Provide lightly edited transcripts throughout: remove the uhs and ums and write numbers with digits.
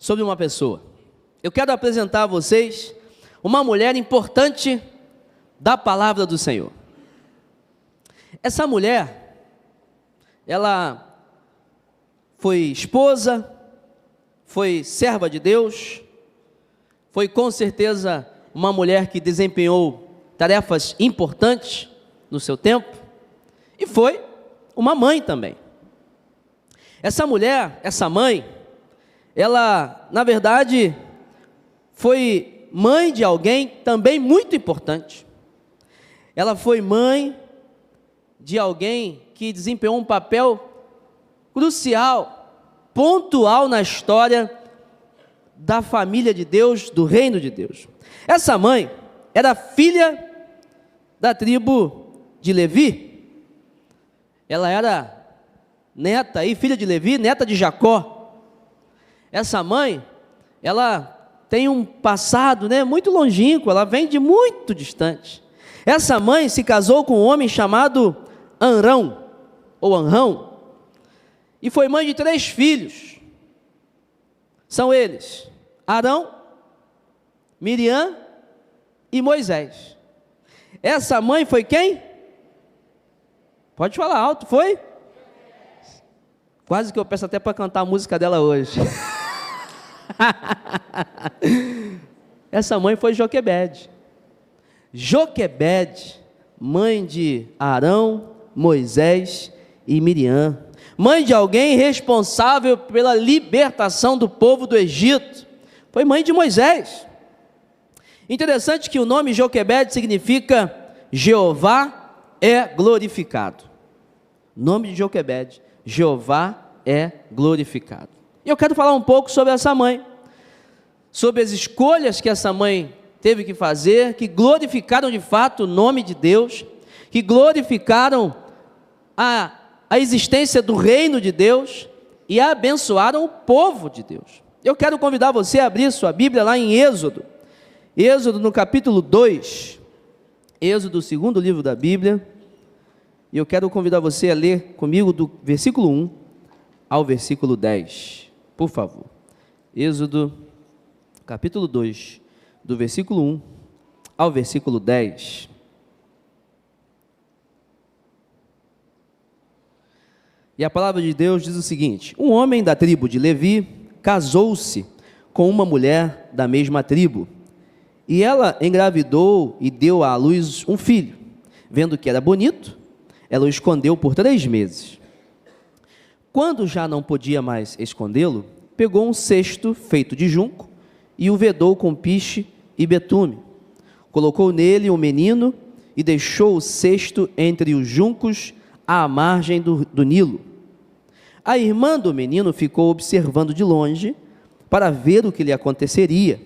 sobre uma pessoa. Eu quero apresentar a vocês uma mulher importante da palavra do Senhor. Essa mulher, ela foi esposa, foi serva de Deus, foi com certeza uma mulher que desempenhou tarefas importantes no seu tempo, e foi uma mãe também. Essa mulher, essa mãe, ela, na verdade, foi mãe de alguém também muito importante. Ela foi mãe de alguém que desempenhou um papel crucial, pontual na história da família de Deus, do reino de Deus. Essa mãe era filha da tribo de Levi. Ela era neta e filha de Levi, neta de Jacó. Essa mãe, ela tem um passado, muito longínquo, ela vem de muito distante. Essa mãe se casou com um homem chamado Arão, ou Anrão, e foi mãe de 3 filhos. São eles, Arão, Miriam e Moisés. Essa mãe foi quem? Pode falar alto, foi? Quase que eu peço até para cantar a música dela hoje. Essa mãe foi Joquebede. Joquebede, mãe de Arão, Moisés e Miriam. Mãe de alguém responsável pela libertação do povo do Egito. Foi mãe de Moisés. Interessante que o nome Joquebede significa Jeová é glorificado. Nome de Joquebede, Jeová é glorificado. E eu quero falar um pouco sobre essa mãe, sobre as escolhas que essa mãe teve que fazer, que glorificaram de fato o nome de Deus, que glorificaram a existência do reino de Deus e abençoaram o povo de Deus. Eu quero convidar você a abrir sua Bíblia lá em Êxodo. Êxodo no capítulo 2, Êxodo, o segundo livro da Bíblia, e eu quero convidar você a ler comigo do versículo 1 ao versículo 10, por favor. Êxodo, capítulo 2, do versículo 1 ao versículo 10. E a palavra de Deus diz o seguinte: um homem da tribo de Levi casou-se com uma mulher da mesma tribo, e ela engravidou e deu à luz um filho. Vendo que era bonito, ela o escondeu por 3 meses. Quando já não podia mais escondê-lo, pegou um cesto feito de junco e o vedou com piche e betume. Colocou nele o menino e deixou o cesto entre os juncos à margem do Nilo. A irmã do menino ficou observando de longe para ver o que lhe aconteceria.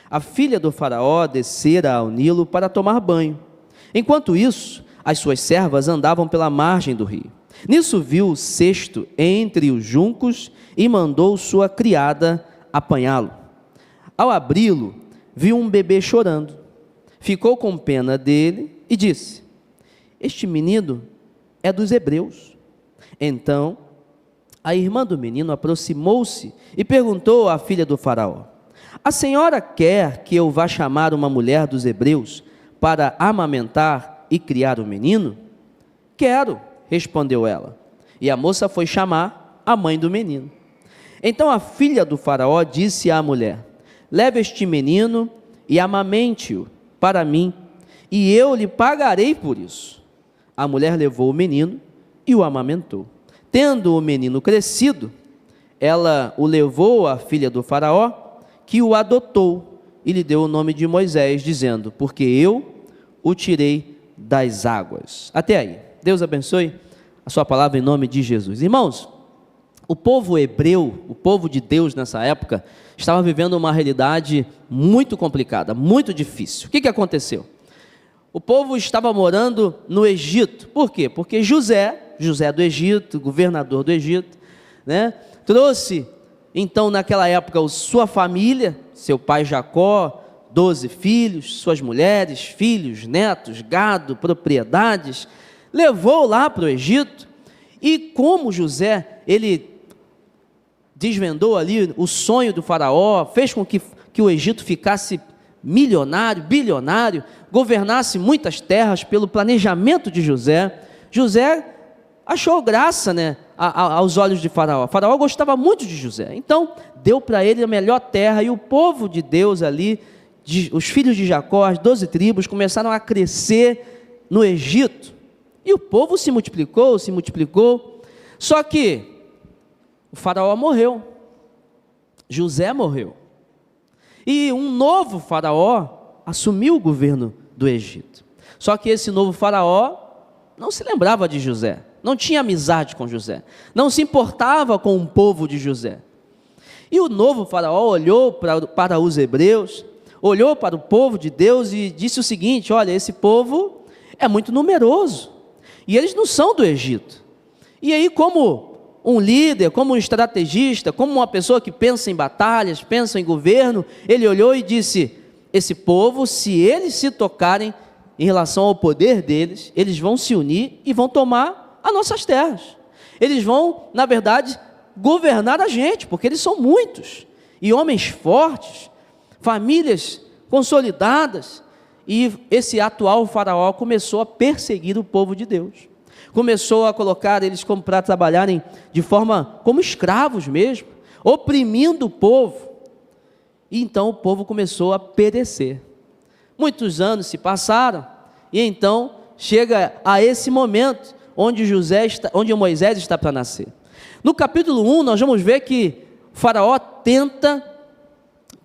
A filha do faraó descera ao Nilo para tomar banho. Enquanto isso, as suas servas andavam pela margem do rio. Nisso viu o cesto entre os juncos e mandou sua criada apanhá-lo. Ao abri-lo, viu um bebê chorando. Ficou com pena dele e disse: este menino é dos hebreus. Então, a irmã do menino aproximou-se e perguntou à filha do faraó: a senhora quer que eu vá chamar uma mulher dos hebreus para amamentar e criar o menino? Quero, respondeu ela. E a moça foi chamar a mãe do menino. Então a filha do faraó disse à mulher: leve este menino e amamente-o para mim, e eu lhe pagarei por isso. A mulher levou o menino e o amamentou. Tendo o menino crescido, ela o levou à filha do faraó, que o adotou e lhe deu o nome de Moisés, dizendo: porque eu o tirei das águas. Até aí. Deus abençoe a sua palavra em nome de Jesus. Irmãos, o povo hebreu, o povo de Deus nessa época, estava vivendo uma realidade muito complicada, muito difícil. O que aconteceu? O povo estava morando no Egito. Por quê? Porque José do Egito, governador do Egito, trouxe, então, naquela época, sua família, seu pai Jacó, 12 filhos, suas mulheres, filhos, netos, gado, propriedades, levou lá para o Egito. E como José, ele desvendou ali o sonho do faraó, fez com que o Egito ficasse milionário, bilionário, governasse muitas terras pelo planejamento de José. José achou graça, né, aos olhos de Faraó. Faraó gostava muito de José, então deu para ele a melhor terra, e o povo de Deus ali, os filhos de Jacó, as 12 tribos, começaram a crescer no Egito, e o povo se multiplicou, só que o Faraó morreu, José morreu, e um novo Faraó assumiu o governo do Egito. Só que esse novo Faraó não se lembrava de José, não tinha amizade com José, não se importava com o povo de José. E o novo Faraó olhou para os hebreus, olhou para o povo de Deus e disse o seguinte: olha, esse povo é muito numeroso, e eles não são do Egito. E aí, como um líder, como um estrategista, como uma pessoa que pensa em batalhas, pensa em governo, ele olhou e disse: esse povo, se eles se tocarem em relação ao poder deles, eles vão se unir e vão tomar as nossas terras. Eles vão, na verdade, governar a gente, porque eles são muitos, e homens fortes, famílias consolidadas. E esse atual faraó começou a perseguir o povo de Deus, começou a colocar eles para trabalharem de forma como escravos mesmo, oprimindo o povo, e então o povo começou a perecer. Muitos anos se passaram, e então chega a esse momento onde Moisés está para nascer. No capítulo 1, nós vamos ver que o faraó tenta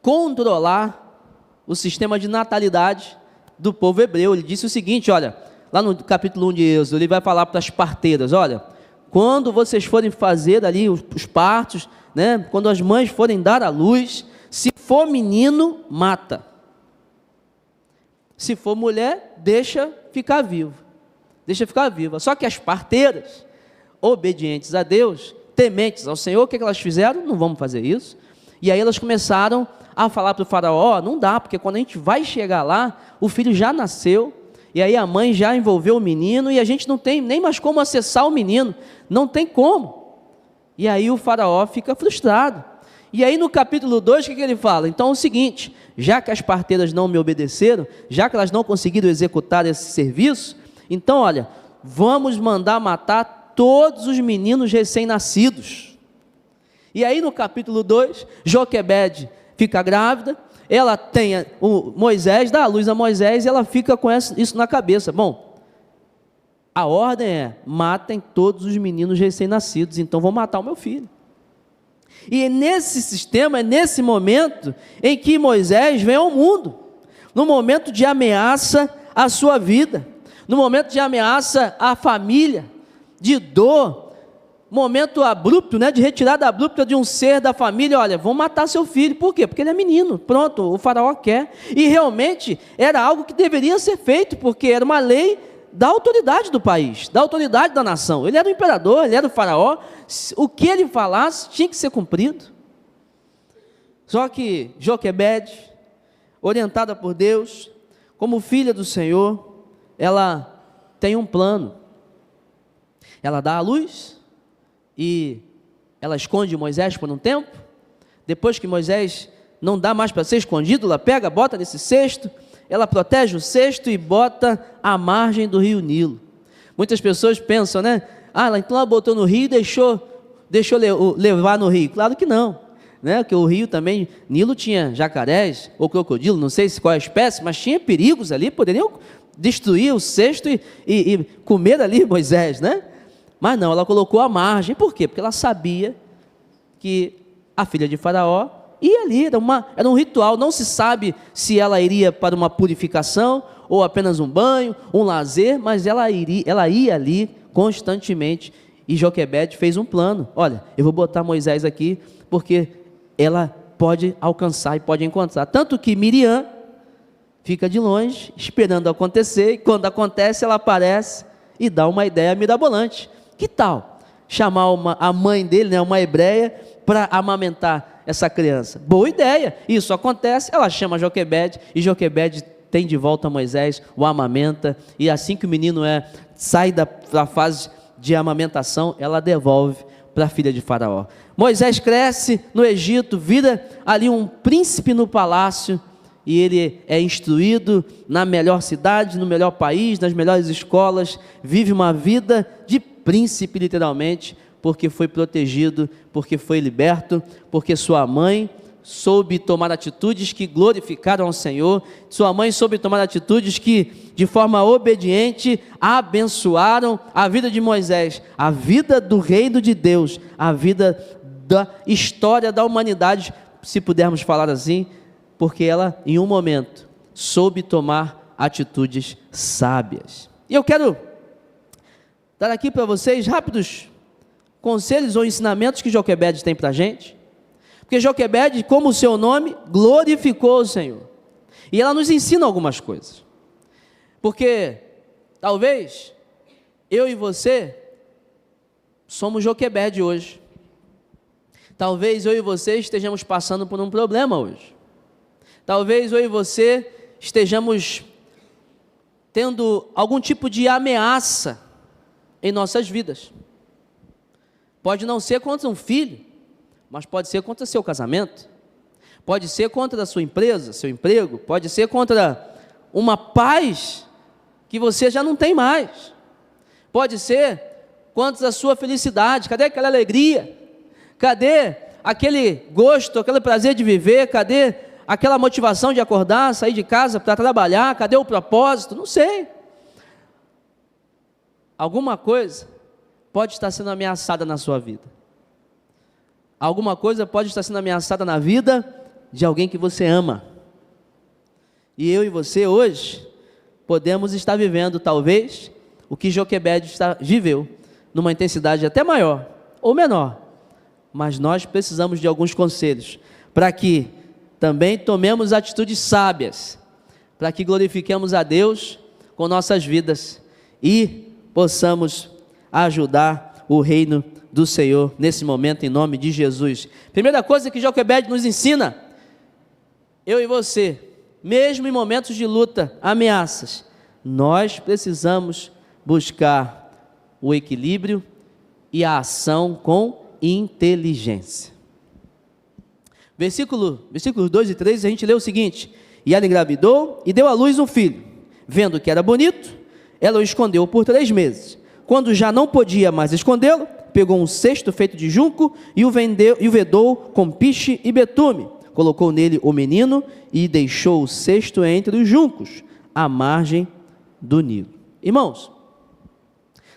controlar o sistema de natalidade do povo hebreu. Ele disse o seguinte, olha, lá no capítulo 1 de Êxodo, ele vai falar para as parteiras: olha, quando vocês forem fazer ali os partos, né, quando as mães forem dar à luz, se for menino, mata. Se for mulher, deixa ficar viva. Só que as parteiras, obedientes a Deus, tementes ao Senhor, o que elas fizeram? Não vamos fazer isso. E aí elas começaram a falar para o faraó: não dá, porque quando a gente vai chegar lá, o filho já nasceu, e aí a mãe já envolveu o menino, e a gente não tem nem mais como acessar o menino, não tem como. E aí o faraó fica frustrado. E aí no capítulo 2, o que ele fala? Então é o seguinte: já que as parteiras não me obedeceram, já que elas não conseguiram executar esse serviço, então olha, vamos mandar matar todos os meninos recém-nascidos. E aí no capítulo 2, Joquebede fica grávida, ela tem Moisés, dá a luz a Moisés, e ela fica com isso na cabeça: bom, a ordem é: matem todos os meninos recém-nascidos, então vão matar o meu filho. E é nesse sistema, é nesse momento em que Moisés vem ao mundo, no momento de ameaça à sua vida, no momento de ameaça à família, de dor, momento abrupto, né, de retirada abrupta de um ser da família. Olha, vão matar seu filho. Por quê? Porque ele é menino. Pronto, o faraó quer. E realmente era algo que deveria ser feito, porque era uma lei da autoridade do país, da autoridade da nação. Ele era o imperador, ele era o faraó, o que ele falasse tinha que ser cumprido. Só que Joquebede, orientada por Deus, como filha do Senhor, ela tem um plano. Ela dá a luz e ela esconde Moisés por um tempo. Depois que Moisés não dá mais para ser escondido, ela pega, bota nesse cesto, ela protege o cesto e bota à margem do rio Nilo. Muitas pessoas pensam, né? Então ela botou no rio e deixou levar no rio. Claro que não, né? Porque o rio também, Nilo, tinha jacarés ou crocodilo, não sei qual é a espécie, mas tinha perigos ali, poderiam destruir o cesto e comer ali Moisés, né? Mas não, ela colocou à margem. Por quê? Porque ela sabia que a filha de Faraó ia ali, era um ritual. Não se sabe se ela iria para uma purificação, ou apenas um banho, um lazer, mas ela ia ali constantemente. E Joquebede fez um plano: olha, eu vou botar Moisés aqui, porque ela pode alcançar e pode encontrar. Tanto que Miriam fica de longe, esperando acontecer, e quando acontece, ela aparece e dá uma ideia mirabolante. Que tal chamar a mãe dele, né, uma hebreia, para amamentar essa criança? Boa ideia. Isso acontece, ela chama Joquebede, e Joquebede tem de volta Moisés, o amamenta, e assim que o menino sai da fase de amamentação, ela devolve para a filha de Faraó. Moisés cresce no Egito, vira ali um príncipe no palácio, e ele é instruído na melhor cidade, no melhor país, nas melhores escolas, vive uma vida de príncipe literalmente, porque foi protegido, porque foi liberto, porque sua mãe soube tomar atitudes que glorificaram ao Senhor, sua mãe soube tomar atitudes que, de forma obediente, abençoaram a vida de Moisés, a vida do reino de Deus, a vida da história da humanidade, se pudermos falar assim, porque ela, em um momento, soube tomar atitudes sábias. E eu quero dar aqui para vocês rápidos conselhos ou ensinamentos que Joquebede tem para a gente, porque Joquebede, como o seu nome, glorificou o Senhor, e ela nos ensina algumas coisas, porque talvez eu e você somos Joquebede hoje, talvez eu e você estejamos passando por um problema hoje, talvez eu e você estejamos tendo algum tipo de ameaça em nossas vidas. Pode não ser contra um filho, mas pode ser contra seu casamento, pode ser contra a sua empresa, seu emprego, pode ser contra uma paz que você já não tem mais, pode ser contra a sua felicidade. Cadê aquela alegria? Cadê aquele gosto, aquele prazer de viver? Cadê aquela motivação de acordar, sair de casa para trabalhar? Cadê o propósito? Não sei. Alguma coisa pode estar sendo ameaçada na sua vida. Alguma coisa pode estar sendo ameaçada na vida de alguém que você ama. E eu e você hoje podemos estar vivendo talvez o que Joquebede viveu, numa intensidade até maior ou menor. Mas nós precisamos de alguns conselhos para que também tomemos atitudes sábias, para que glorifiquemos a Deus com nossas vidas e possamos ajudar o reino do Senhor nesse momento, em nome de Jesus. Primeira coisa que Joquebede nos ensina: eu e você, mesmo em momentos de luta, ameaças, nós precisamos buscar o equilíbrio e a ação com inteligência. Versículos 2 e 3, a gente lê o seguinte: e ela engravidou e deu à luz um filho, vendo que era bonito, ela o escondeu por 3 meses. Quando já não podia mais escondê-lo, pegou um cesto feito de junco e o vedou com piche e betume, colocou nele o menino e deixou o cesto entre os juncos, à margem do Nilo. Irmãos,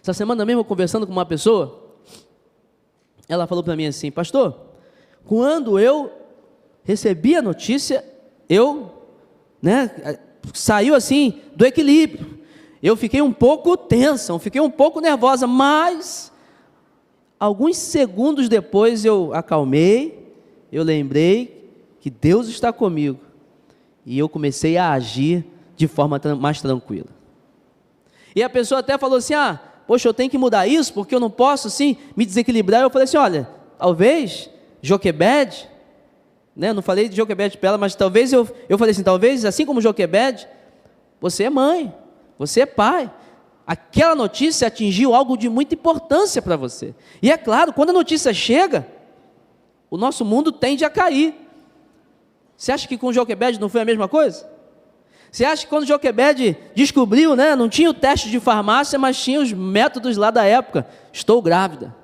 essa semana mesmo, conversando com uma pessoa, ela falou para mim assim: pastor, quando eu recebi a notícia, saiu assim do equilíbrio, eu fiquei um pouco tensa, fiquei um pouco nervosa, mas alguns segundos depois eu acalmei, eu lembrei que Deus está comigo, e eu comecei a agir de forma mais tranquila. E a pessoa até falou assim: poxa, eu tenho que mudar isso, porque eu não posso assim me desequilibrar. Eu falei assim: olha, talvez Joquebede, não falei de Joquebede para ela, mas talvez eu falei assim, talvez assim como Joquebede, você é mãe, você é pai, aquela notícia atingiu algo de muita importância para você, e é claro, quando a notícia chega, o nosso mundo tende a cair. Você acha que com Joquebede não foi a mesma coisa? Você acha que quando Joquebede descobriu, não tinha o teste de farmácia, mas tinha os métodos lá da época: estou grávida.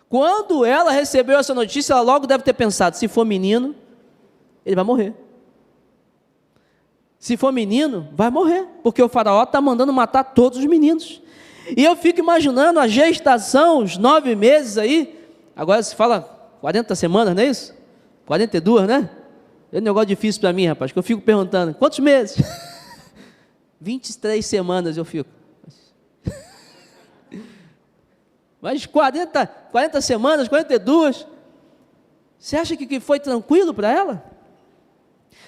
Quando ela recebeu essa notícia, ela logo deve ter pensado: se for menino, ele vai morrer. Se for menino, vai morrer, porque o faraó está mandando matar todos os meninos. E eu fico imaginando a gestação, os 9 meses aí, agora se fala 40 semanas, não é isso? 42, né? É um negócio difícil para mim, rapaz, que eu fico perguntando: quantos meses? 23 semanas eu fico. Mas 40 semanas, 42, você acha que foi tranquilo para ela?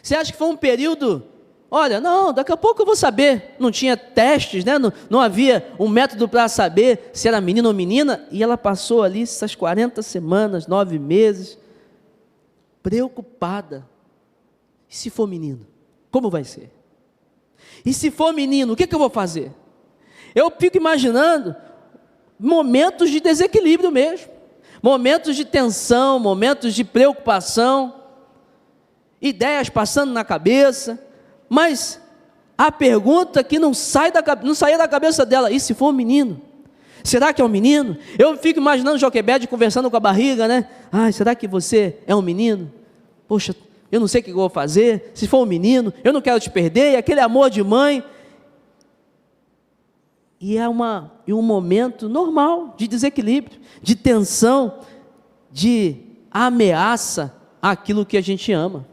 Você acha que foi um período, olha, não, daqui a pouco eu vou saber, não tinha testes, não havia um método para saber se era menino ou menina, e ela passou ali essas 40 semanas, 9 meses, preocupada. E se for menino, como vai ser? E se for menino, o que eu vou fazer? Eu fico imaginando momentos de desequilíbrio mesmo, momentos de tensão, momentos de preocupação, ideias passando na cabeça, mas a pergunta que não saía da cabeça dela: e se for um menino? Será que é um menino? Eu fico imaginando Joquebede conversando com a barriga, né? Será que você é um menino? Poxa, eu não sei o que eu vou fazer. Se for um menino, eu não quero te perder. E aquele amor de mãe. E é um momento normal de desequilíbrio, de tensão, de ameaça àquilo que a gente ama.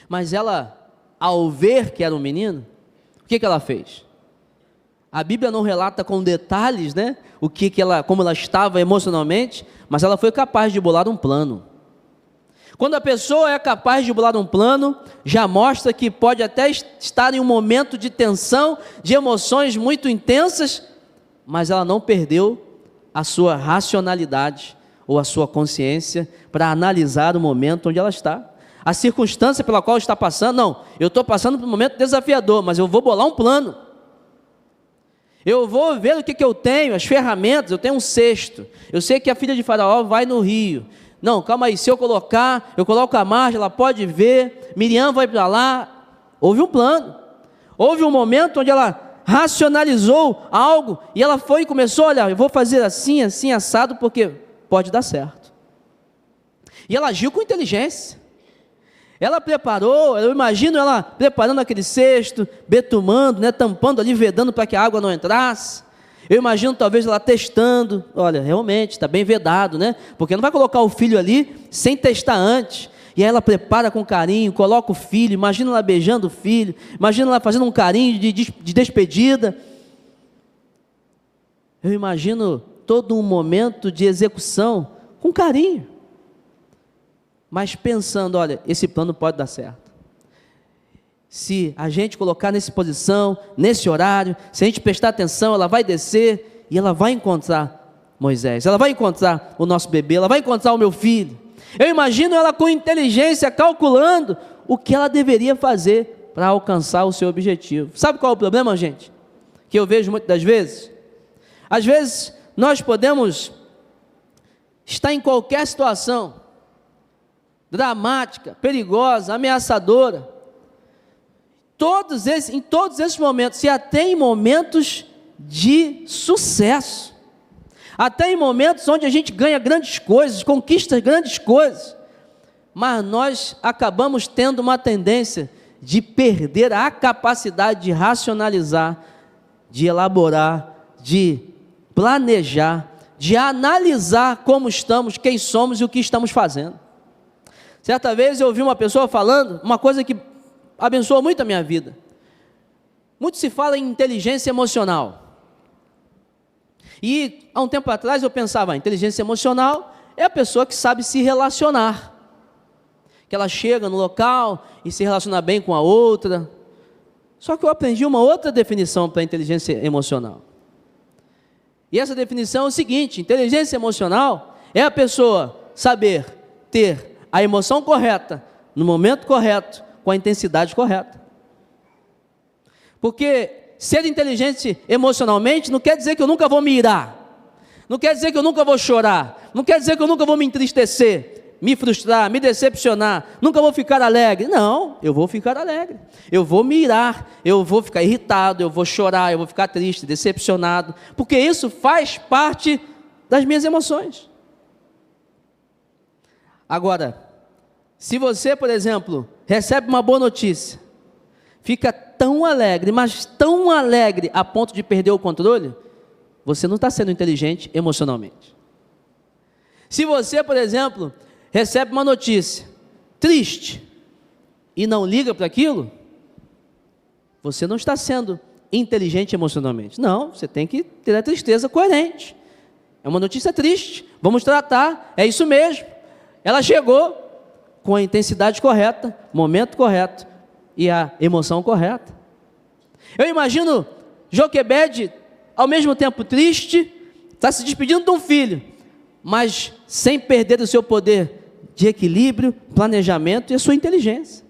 Mas ela, ao ver que era um menino, o que ela fez? A Bíblia não relata com detalhes, né, como ela estava emocionalmente, mas ela foi capaz de bolar um plano. Quando a pessoa é capaz de bolar um plano, já mostra que pode até estar em um momento de tensão, de emoções muito intensas, mas ela não perdeu a sua racionalidade ou a sua consciência para analisar o momento onde ela está. A circunstância pela qual está passando, não, eu estou passando por um momento desafiador, mas eu vou bolar um plano. Eu vou ver o que eu tenho, as ferramentas. Eu tenho um cesto, eu sei que a filha de Faraó vai no rio. Não, calma aí, se eu coloco a margem, ela pode ver, Miriam vai para lá. Houve um plano, houve um momento onde ela racionalizou algo, e ela foi e começou: olha, eu vou fazer assim, assim, assado, porque pode dar certo. E ela agiu com inteligência. Ela preparou, eu imagino ela preparando aquele cesto, betumando, né, tampando ali, vedando para que a água não entrasse. Eu imagino talvez ela testando: olha, realmente está bem vedado, né? Porque não vai colocar o filho ali sem testar antes. E aí ela prepara com carinho, coloca o filho, imagina ela beijando o filho, imagina ela fazendo um carinho de despedida. Eu imagino todo um momento de execução com carinho, mas pensando: olha, esse plano pode dar certo. Se a gente colocar nessa posição, nesse horário, se a gente prestar atenção, ela vai descer e ela vai encontrar Moisés, ela vai encontrar o nosso bebê, ela vai encontrar o meu filho. Eu imagino ela com inteligência, calculando o que ela deveria fazer para alcançar o seu objetivo. Sabe qual é o problema, gente? Que eu vejo muitas das vezes? Às vezes nós podemos estar em qualquer situação dramática, perigosa, ameaçadora. Em todos esses momentos, e até em momentos de sucesso, até em momentos onde a gente ganha grandes coisas, conquista grandes coisas, mas nós acabamos tendo uma tendência de perder a capacidade de racionalizar, de elaborar, de planejar, de analisar como estamos, quem somos e o que estamos fazendo. Certa vez eu ouvi uma pessoa falando uma coisa que abençoou muito a minha vida. Muito se fala em inteligência emocional. E há um tempo atrás eu pensava: a inteligência emocional é a pessoa que sabe se relacionar, que ela chega no local e se relaciona bem com a outra. Só que eu aprendi uma outra definição para a inteligência emocional. E essa definição é o seguinte: inteligência emocional é a pessoa saber ter a emoção correta, no momento correto, com a intensidade correta. Porque ser inteligente emocionalmente não quer dizer que eu nunca vou me irar, não quer dizer que eu nunca vou chorar, não quer dizer que eu nunca vou me entristecer, me frustrar, me decepcionar, nunca vou ficar alegre. Não, eu vou ficar alegre, eu vou me irar, eu vou ficar irritado, eu vou chorar, eu vou ficar triste, decepcionado, porque isso faz parte das minhas emoções. Agora, se você, por exemplo, recebe uma boa notícia, fica tão alegre, mas tão alegre a ponto de perder o controle, você não está sendo inteligente emocionalmente. Se você, por exemplo, recebe uma notícia triste e não liga para aquilo, você não está sendo inteligente emocionalmente. Não, você tem que ter a tristeza coerente. É uma notícia triste, vamos tratar, é isso mesmo. Ela chegou com a intensidade correta, momento correto e a emoção correta. Eu imagino Joquebede, ao mesmo tempo triste, está se despedindo de um filho, mas sem perder o seu poder de equilíbrio, planejamento e a sua inteligência.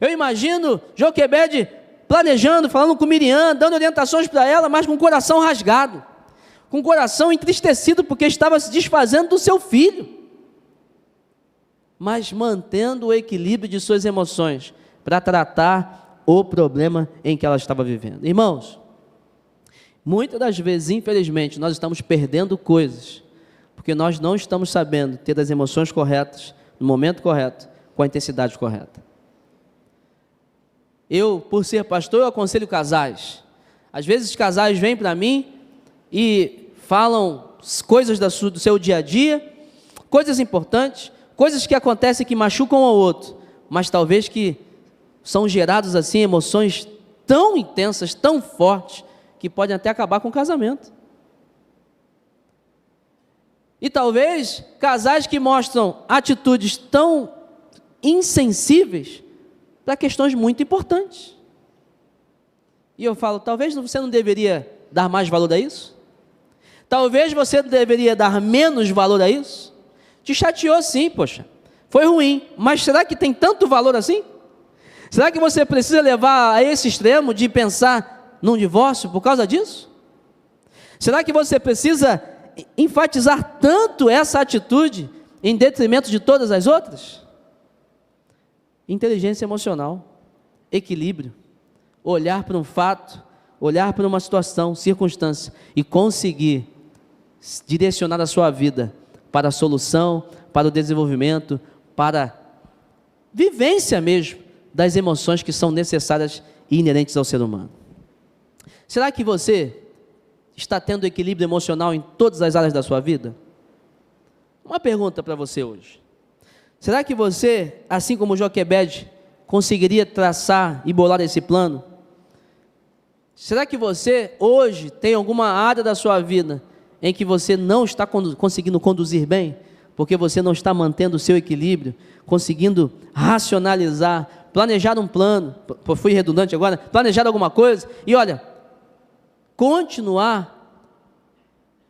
Eu imagino Joquebede planejando, falando com Miriam, dando orientações para ela, mas com o coração rasgado. com o coração entristecido porque estava se desfazendo do seu filho, mas mantendo o equilíbrio de suas emoções para tratar o problema em que ela estava vivendo. Irmãos, muitas das vezes, infelizmente, nós estamos perdendo coisas porque nós não estamos sabendo ter as emoções corretas, no momento correto, com a intensidade correta. Eu, por ser pastor, eu aconselho casais. Às vezes casais vêm para mim e falam coisas do seu dia a dia, coisas importantes, coisas que acontecem que machucam um ao outro, mas talvez que são gerados assim emoções tão intensas, tão fortes, que podem até acabar com o casamento. E talvez casais que mostram atitudes tão insensíveis para questões muito importantes. E eu falo, talvez você não deveria dar mais valor a isso? Talvez você deveria dar menos valor a isso? Te chateou sim, poxa, foi ruim, mas será que tem tanto valor assim? Será que você precisa levar a esse extremo de pensar num divórcio por causa disso? Será que você precisa enfatizar tanto essa atitude em detrimento de todas as outras? Inteligência emocional, equilíbrio, olhar para um fato, olhar para uma situação, circunstância e conseguir direcionar a sua vida para a solução, para o desenvolvimento, para a vivência mesmo das emoções que são necessárias e inerentes ao ser humano. Será que você está tendo equilíbrio emocional em todas as áreas da sua vida? Uma pergunta para você hoje. Será que você, assim como Joquebede, conseguiria traçar e bolar esse plano? Será que você hoje tem alguma área da sua vida em que você não está conseguindo conduzir bem? Porque você não está mantendo o seu equilíbrio, conseguindo racionalizar, planejar um plano, fui redundante agora, planejar alguma coisa, e olha, continuar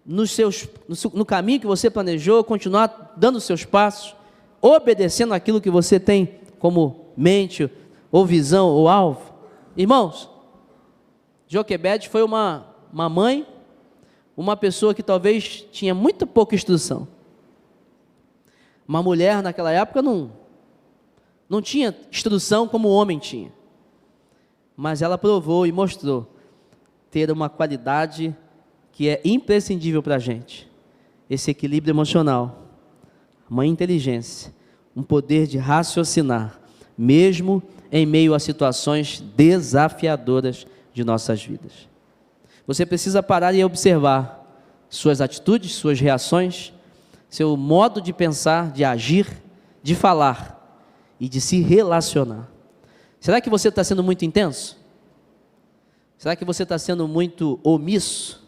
no caminho que você planejou, continuar dando os seus passos, obedecendo aquilo que você tem como mente, ou visão, ou alvo. Irmãos, Joquebede foi uma mãe, uma pessoa que talvez tinha muito pouca instrução. Uma mulher naquela época não tinha instrução como o homem tinha. Mas ela provou e mostrou ter uma qualidade que é imprescindível para a gente. Esse equilíbrio emocional, uma inteligência, um poder de raciocinar, mesmo em meio a situações desafiadoras de nossas vidas. Você precisa parar e observar suas atitudes, suas reações, seu modo de pensar, de agir, de falar e de se relacionar. Será que você está sendo muito intenso? Será que você está sendo muito omisso?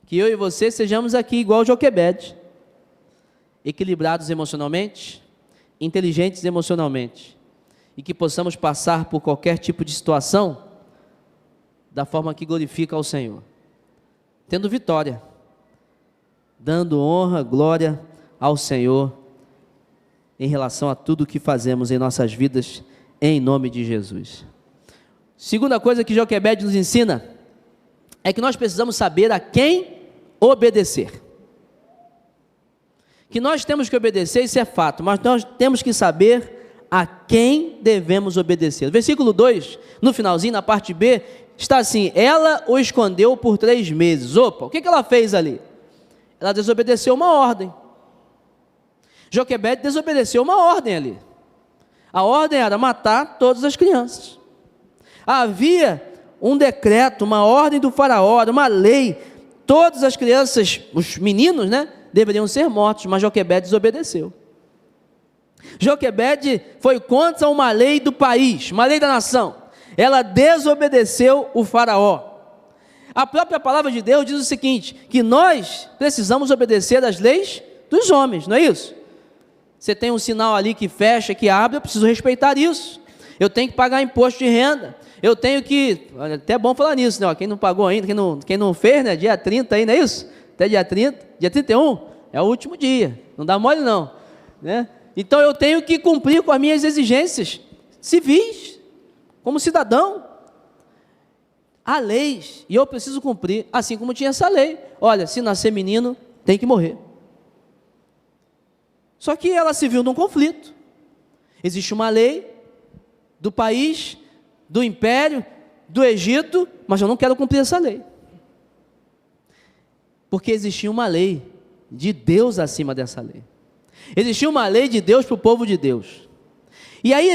Que eu e você sejamos aqui igual Joquebede, equilibrados emocionalmente, inteligentes emocionalmente, e que possamos passar por qualquer tipo de situação da forma que glorifica ao Senhor, tendo vitória, dando honra, glória ao Senhor em relação a tudo o que fazemos em nossas vidas, em nome de Jesus. Segunda coisa que Joquebede nos ensina é que nós precisamos saber a quem obedecer. Que nós temos que obedecer, isso é fato, mas nós temos que saber a quem devemos obedecer. Versículo 2, no finalzinho, na parte B, está assim: ela o escondeu por 3 meses. Opa, o que ela fez ali? Ela desobedeceu uma ordem. Joquebede desobedeceu uma ordem ali. A ordem era matar todas as crianças. Havia um decreto, uma ordem do faraó, uma lei. Todas as crianças, os meninos, deveriam ser mortos, mas Joquebede desobedeceu. Joquebede foi contra uma lei do país, uma lei da nação. Ela desobedeceu o faraó. A própria palavra de Deus diz o seguinte, que nós precisamos obedecer às leis dos homens, não é isso? Você tem um sinal ali que fecha, que abre, eu preciso respeitar isso. Eu tenho que pagar imposto de renda. Eu tenho que, até é bom falar nisso, né? Quem não pagou ainda, quem não fez, né? Dia 30 aí, não é isso? Até dia 30, dia 31 é o último dia, não dá mole não, né? Então eu tenho que cumprir com as minhas exigências civis, como cidadão. Há leis e eu preciso cumprir, assim como tinha essa lei. Olha, se nascer menino, tem que morrer. Só que ela se viu num conflito. Existe uma lei do país, do império, do Egito, mas eu não quero cumprir essa lei. Porque existia uma lei de Deus acima dessa lei. Existia uma lei de Deus para o povo de Deus. E aí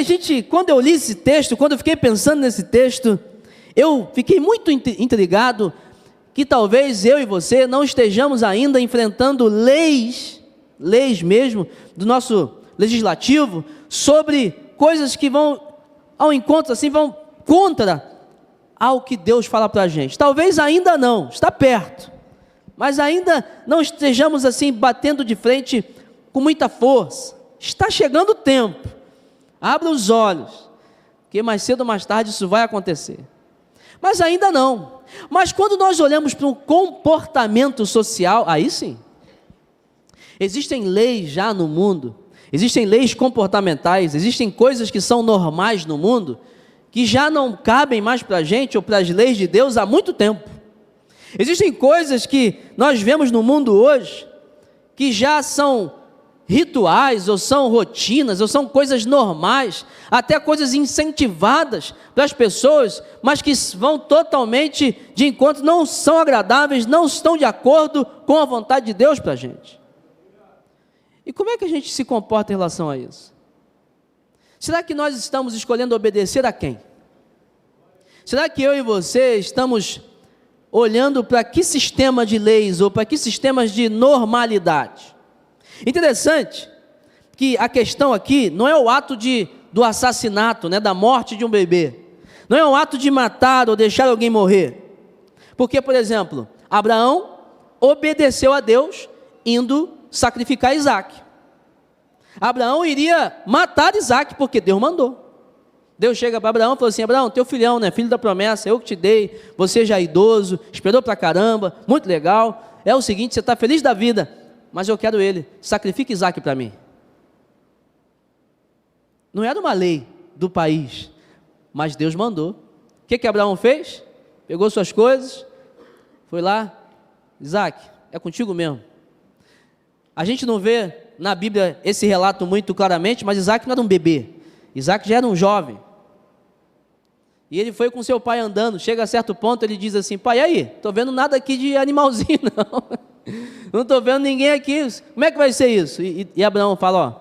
quando eu li esse texto, quando eu fiquei pensando nesse texto, eu fiquei muito intrigado que talvez eu e você não estejamos ainda enfrentando leis mesmo, do nosso legislativo, sobre coisas que vão ao encontro, assim, vão contra ao que Deus fala para a gente. Talvez ainda não, está perto, mas ainda não estejamos assim, batendo de frente com muita força. Está chegando o tempo, abra os olhos, porque mais cedo ou mais tarde isso vai acontecer. Mas ainda não. Mas quando nós olhamos para o comportamento social, aí sim, existem leis já no mundo, existem leis comportamentais, existem coisas que são normais no mundo, que já não cabem mais para a gente, ou para as leis de Deus há muito tempo. Existem coisas que nós vemos no mundo hoje, que já são rituais, ou são rotinas, ou são coisas normais, até coisas incentivadas para as pessoas, mas que vão totalmente de encontro, não são agradáveis, não estão de acordo com a vontade de Deus para a gente. E como é que a gente se comporta em relação a isso? Será que nós estamos escolhendo obedecer a quem? Será que eu e você estamos olhando para que sistema de leis, ou para que sistemas de normalidade? Interessante que a questão aqui não é o ato do assassinato, né, da morte de um bebê. Não é o ato de matar ou deixar alguém morrer. Porque, por exemplo, Abraão obedeceu a Deus indo sacrificar Isaac. Abraão iria matar Isaac porque Deus mandou. Deus chega para Abraão e falou assim: Abraão, teu filhão, né, filho da promessa, eu que te dei, você já é idoso, esperou pra caramba, muito legal. É o seguinte, você está feliz da vida, mas eu quero ele, sacrifica Isaac para mim. Não era uma lei do país, mas Deus mandou. O que Abraão fez? Pegou suas coisas, foi lá: Isaac, é contigo mesmo. A gente não vê na Bíblia esse relato muito claramente, mas Isaac não era um bebê, Isaac já era um jovem. E ele foi com seu pai andando, chega a certo ponto, ele diz assim: pai, aí, estou vendo nada aqui de animalzinho não. Não estou vendo ninguém aqui, como é que vai ser isso? E Abraão fala: ó,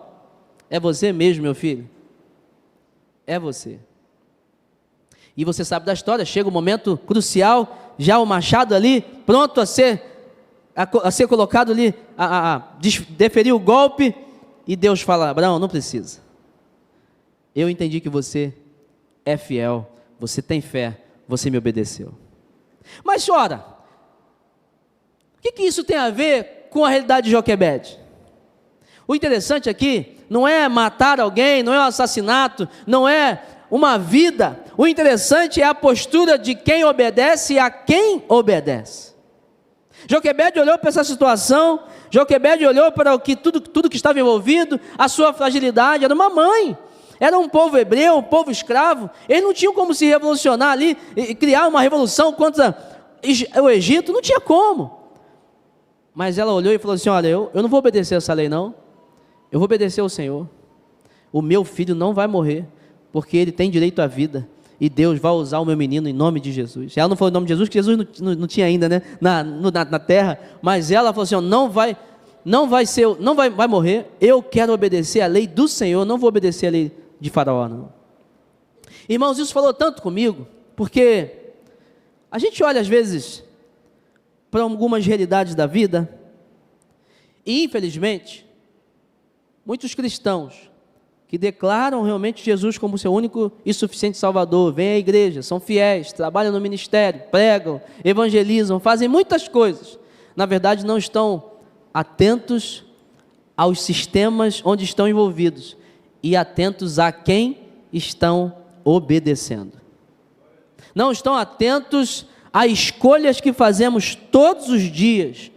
é você mesmo, meu filho, é você. E você sabe da história, chega o momento crucial, já o machado ali, pronto a ser colocado ali, deferir o golpe, e Deus fala: Abraão, não precisa, eu entendi que você é fiel, você tem fé, você me obedeceu. Mas ora, o que isso tem a ver com a realidade de Joquebede? O interessante aqui não é matar alguém, não é um assassinato, não é uma vida. O interessante é a postura de quem obedece e a quem obedece. Joquebede olhou para essa situação, Joquebede olhou para tudo que estava envolvido, a sua fragilidade. Era uma mãe, era um povo hebreu, um povo escravo. Eles não tinham como se revolucionar ali e criar uma revolução contra o Egito, não tinha como. Mas ela olhou e falou assim: olha, eu não vou obedecer essa lei não, eu vou obedecer ao Senhor. O meu filho não vai morrer, porque ele tem direito à vida, e Deus vai usar o meu menino em nome de Jesus. Ela não falou em nome de Jesus, porque Jesus não tinha ainda, né, na terra, mas ela falou assim: ó, não vai morrer, eu quero obedecer a lei do Senhor, não vou obedecer a lei de Faraó não. Irmãos, isso falou tanto comigo, porque a gente olha às vezes para algumas realidades da vida, e infelizmente, muitos cristãos que declaram realmente Jesus como seu único e suficiente Salvador, vêm à igreja, são fiéis, trabalham no ministério, pregam, evangelizam, fazem muitas coisas, na verdade não estão atentos aos sistemas onde estão envolvidos, e atentos a quem estão obedecendo. Não estão atentos a escolhas que fazemos todos os dias,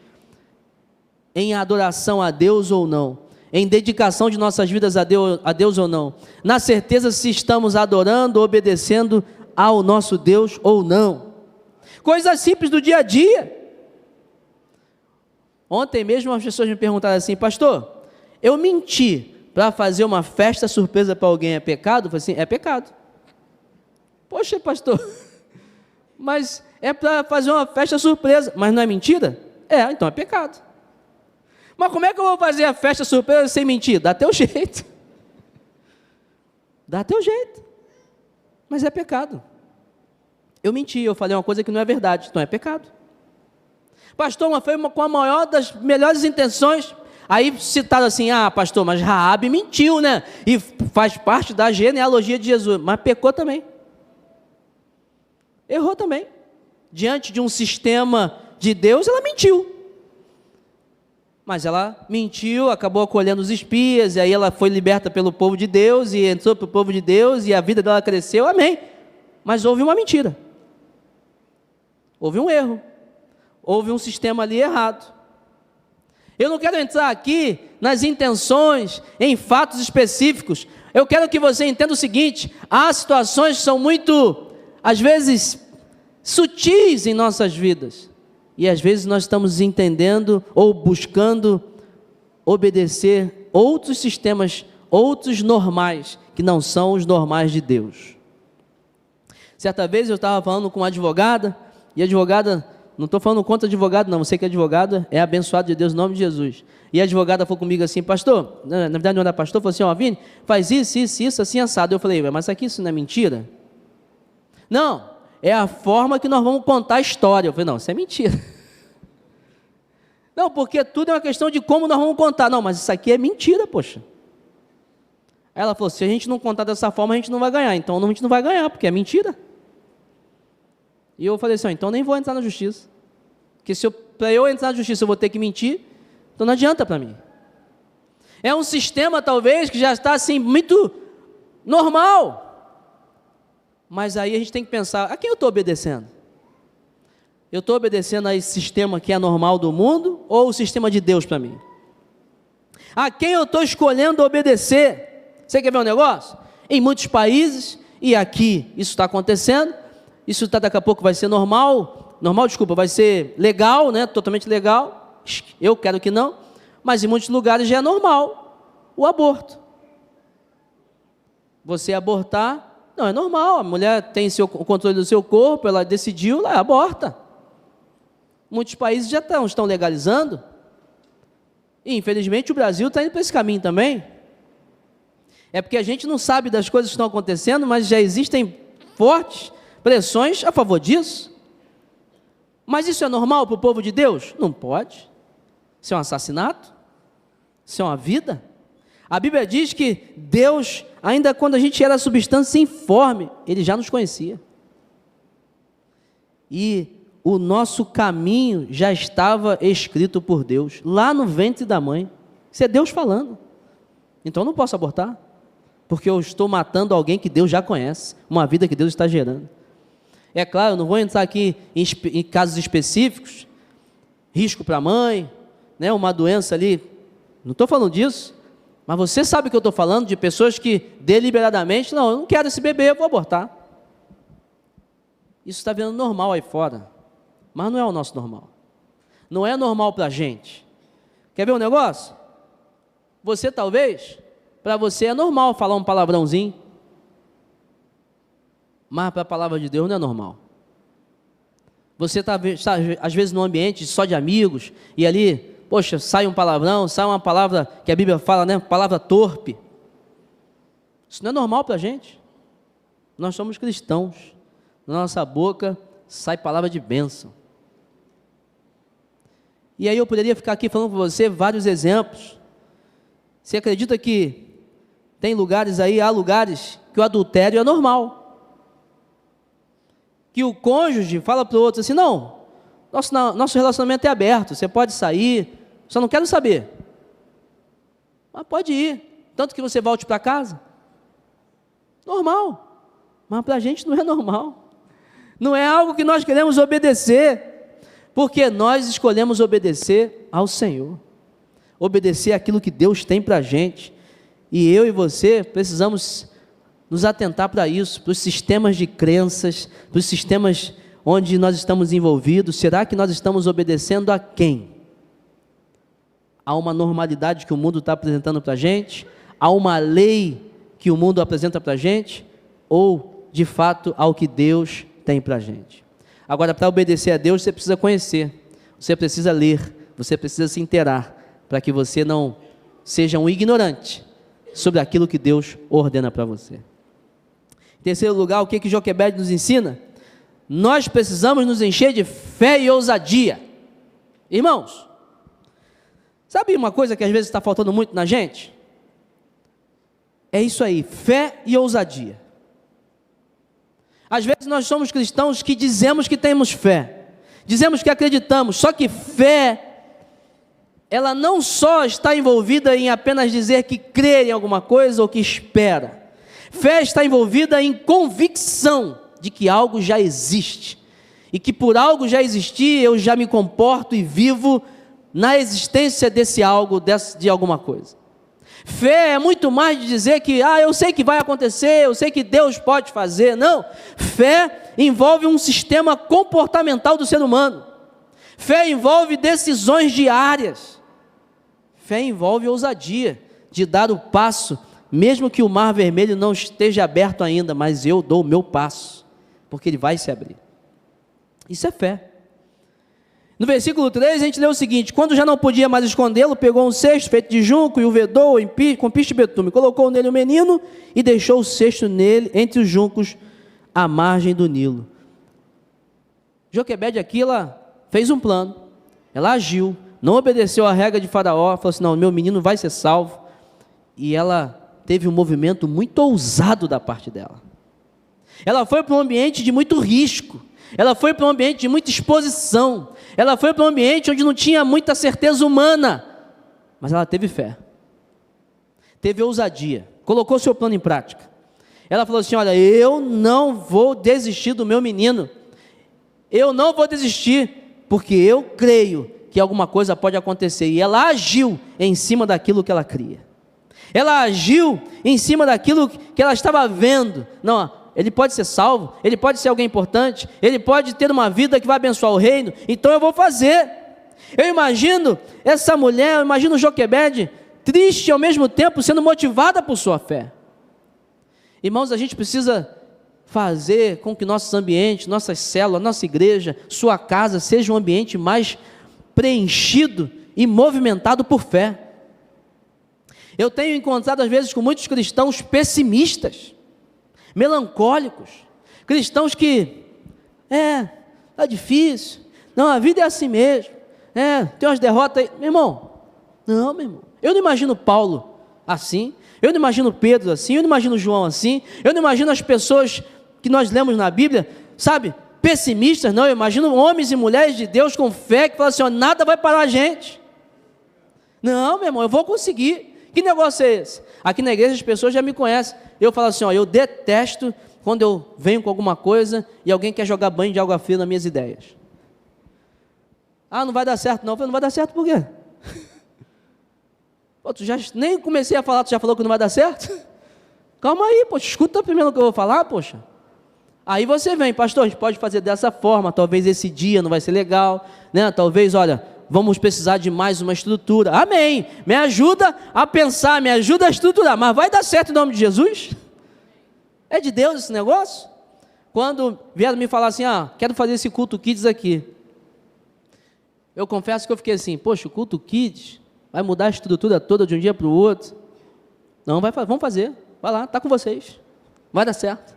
em adoração a Deus ou não, em dedicação de nossas vidas a Deus ou não, na certeza se estamos adorando, obedecendo ao nosso Deus ou não. Coisas simples do dia a dia. Ontem mesmo as pessoas me perguntaram assim: pastor, eu menti para fazer uma festa surpresa para alguém, é pecado? Eu falei assim: é pecado. Poxa, pastor, mas é para fazer uma festa surpresa, mas não é mentira? É, então é pecado. Mas como é que eu vou fazer a festa surpresa sem mentir? Dá teu jeito. Dá teu jeito. Mas é pecado. Eu menti, eu falei uma coisa que não é verdade, então é pecado. Pastor, mas foi com a maior das melhores intenções. Aí citaram assim: ah, pastor, mas Raabe mentiu, né? E faz parte da genealogia de Jesus, mas pecou também. Errou também. Diante de um sistema de Deus, ela mentiu. Mas ela mentiu, acabou acolhendo os espias, e aí ela foi liberta pelo povo de Deus, e entrou para o povo de Deus, e a vida dela cresceu, amém. Mas houve uma mentira. Houve um erro. Houve um sistema ali errado. Eu não quero entrar aqui nas intenções, em fatos específicos. Eu quero que você entenda o seguinte: há situações que são muito, às vezes, sutis em nossas vidas. E às vezes nós estamos entendendo ou buscando obedecer outros sistemas, outros normais, que não são os normais de Deus. Certa vez eu estava falando com uma advogada, e a advogada, não estou falando contra advogado não, você que é advogado, é abençoado de Deus, em nome de Jesus. E a advogada falou comigo assim: pastor, na verdade não era pastor, falou assim: ó, Vini, faz isso, assim, assado. Eu falei: mas isso não é mentira? Não, é a forma que nós vamos contar a história. Eu falei: não, isso é mentira. Não, porque tudo é uma questão de como nós vamos contar. Não, mas isso aqui é mentira, poxa. Aí ela falou: se a gente não contar dessa forma, a gente não vai ganhar. Então a gente não vai ganhar, porque é mentira. E eu falei assim: então nem vou entrar na justiça. Porque para eu entrar na justiça eu vou ter que mentir, então não adianta para mim. É um sistema talvez que já está assim muito normal. Mas aí a gente tem que pensar: a quem eu estou obedecendo? Eu estou obedecendo a esse sistema que é normal do mundo, ou o sistema de Deus para mim? A quem eu estou escolhendo obedecer? Você quer ver um negócio? Em muitos países, e aqui isso está acontecendo, isso daqui a pouco vai ser vai ser legal, né? Totalmente legal. Eu quero que não, mas em muitos lugares já é normal o aborto. Você abortar, não, é normal, a mulher tem o controle do seu corpo, ela decidiu, ela aborta. Muitos países já estão legalizando, e infelizmente o Brasil está indo para esse caminho também. É porque a gente não sabe das coisas que estão acontecendo, mas já existem fortes pressões a favor disso. Mas isso é normal para o povo de Deus? Não pode. Isso é um assassinato? Isso é uma vida? A Bíblia diz que Deus, ainda quando a gente era substância informe, Ele já nos conhecia. E o nosso caminho já estava escrito por Deus, lá no ventre da mãe. Isso é Deus falando. Então eu não posso abortar, porque eu estou matando alguém que Deus já conhece, uma vida que Deus está gerando. É claro, eu não vou entrar aqui em casos específicos, risco para a mãe, né, uma doença ali, não estou falando disso, mas você sabe o que eu estou falando, de pessoas que deliberadamente, não, eu não quero esse bebê, eu vou abortar. Isso está vendo normal aí fora, mas não é o nosso normal. Não é normal para a gente. Quer ver um negócio? Você talvez, para você é normal falar um palavrãozinho, mas para a palavra de Deus não é normal. Você está às vezes num ambiente só de amigos, e ali, poxa, sai um palavrão, sai uma palavra que a Bíblia fala, né? Palavra torpe. Isso não é normal para a gente. Nós somos cristãos. Na nossa boca sai palavra de bênção. E aí eu poderia ficar aqui falando com você vários exemplos. Você acredita que tem lugares aí, há lugares que o adultério é normal? Que o cônjuge fala para o outro assim: não, nosso relacionamento é aberto, você pode sair, só não quero saber. Mas pode ir, tanto que você volte para casa. Normal, mas para a gente não é normal. Não é algo que nós queremos obedecer, porque nós escolhemos obedecer ao Senhor, obedecer aquilo que Deus tem para a gente, e eu e você precisamos nos atentar para isso, para os sistemas de crenças, para os sistemas onde nós estamos envolvidos, será que nós estamos obedecendo a quem? A uma normalidade que o mundo está apresentando para a gente? A uma lei que o mundo apresenta para a gente? Ou, de fato, ao que Deus tem para a gente? Agora, para obedecer a Deus, você precisa conhecer, você precisa ler, você precisa se inteirar, para que você não seja um ignorante sobre aquilo que Deus ordena para você. Em terceiro lugar, o que Joquebede nos ensina? Nós precisamos nos encher de fé e ousadia. Irmãos, sabe uma coisa que às vezes está faltando muito na gente? É isso aí, fé e ousadia. Às vezes nós somos cristãos que dizemos que temos fé, dizemos que acreditamos, só que fé, ela não só está envolvida em apenas dizer que crê em alguma coisa ou que espera. Fé está envolvida em convicção de que algo já existe, e que por algo já existir, eu já me comporto e vivo na existência desse algo, de alguma coisa. Fé é muito mais de dizer que, eu sei que vai acontecer, eu sei que Deus pode fazer. Não, fé envolve um sistema comportamental do ser humano. Fé envolve decisões diárias. Fé envolve ousadia de dar o passo, mesmo que o mar vermelho não esteja aberto ainda, mas eu dou o meu passo, porque ele vai se abrir. Isso é fé. No versículo 3 a gente lê o seguinte: quando já não podia mais escondê-lo, pegou um cesto feito de junco e o vedou com piche e betume, colocou nele o menino e deixou o cesto nele, entre os juncos, à margem do Nilo. Joquebede aqui, ela fez um plano, ela agiu, não obedeceu à regra de Faraó, falou assim: não, meu menino vai ser salvo, e ela teve um movimento muito ousado da parte dela. Ela foi para um ambiente de muito risco, ela foi para um ambiente de muita exposição, ela foi para um ambiente onde não tinha muita certeza humana, mas ela teve fé, teve ousadia, colocou seu plano em prática. Ela falou assim: olha, eu não vou desistir do meu menino, eu não vou desistir, porque eu creio que alguma coisa pode acontecer. E ela agiu em cima daquilo que ela cria, ela agiu em cima daquilo que ela estava vendo. Não, ele pode ser salvo, ele pode ser alguém importante, ele pode ter uma vida que vai abençoar o reino, então eu vou fazer. Eu imagino essa mulher, eu imagino Joquebede, triste e ao mesmo tempo sendo motivada por sua fé. Irmãos, a gente precisa fazer com que nossos ambientes, nossas células, nossa igreja, sua casa, seja um ambiente mais preenchido e movimentado por fé. Eu tenho encontrado às vezes com muitos cristãos pessimistas, melancólicos, cristãos que, tá difícil, não, a vida é assim mesmo, tem umas derrotas aí, meu irmão, eu não imagino Paulo assim, eu não imagino Pedro assim, eu não imagino João assim, eu não imagino as pessoas que nós lemos na Bíblia, sabe, pessimistas, não, eu imagino homens e mulheres de Deus com fé, que falam assim: nada vai parar a gente, não, meu irmão, eu vou conseguir. Que negócio é esse? Aqui na igreja as pessoas já me conhecem, eu falo assim: eu detesto quando eu venho com alguma coisa e alguém quer jogar banho de água fria nas minhas ideias. Não vai dar certo não. Eu falei: não vai dar certo por quê? Pô, nem comecei a falar, tu já falou que não vai dar certo? Calma aí, poxa, escuta primeiro o que eu vou falar, poxa. Aí você vem: pastor, a gente pode fazer dessa forma, talvez esse dia não vai ser legal, né? Talvez, olha, vamos precisar de mais uma estrutura. Amém, me ajuda a pensar, me ajuda a estruturar, mas vai dar certo em nome de Jesus? É de Deus esse negócio? Quando vieram me falar assim: quero fazer esse culto kids aqui, eu confesso que eu fiquei assim: poxa, o culto kids vai mudar a estrutura toda de um dia para o outro? Não, vamos fazer, vai lá, está com vocês, vai dar certo.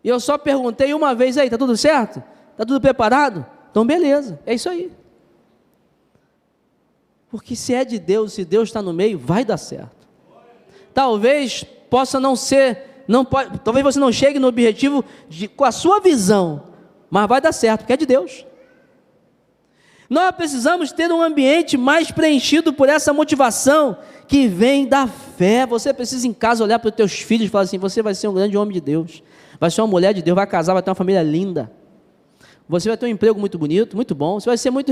E eu só perguntei uma vez: aí, está tudo certo? Está tudo preparado? Então beleza, é isso aí. Porque se é de Deus, se Deus está no meio, vai dar certo. Talvez possa não ser, talvez você não chegue no objetivo com a sua visão, mas vai dar certo, porque é de Deus. Nós precisamos ter um ambiente mais preenchido por essa motivação que vem da fé. Você precisa em casa olhar para os teus filhos e falar assim: você vai ser um grande homem de Deus, vai ser uma mulher de Deus, vai casar, vai ter uma família linda, você vai ter um emprego muito bonito, muito bom, você vai ser muito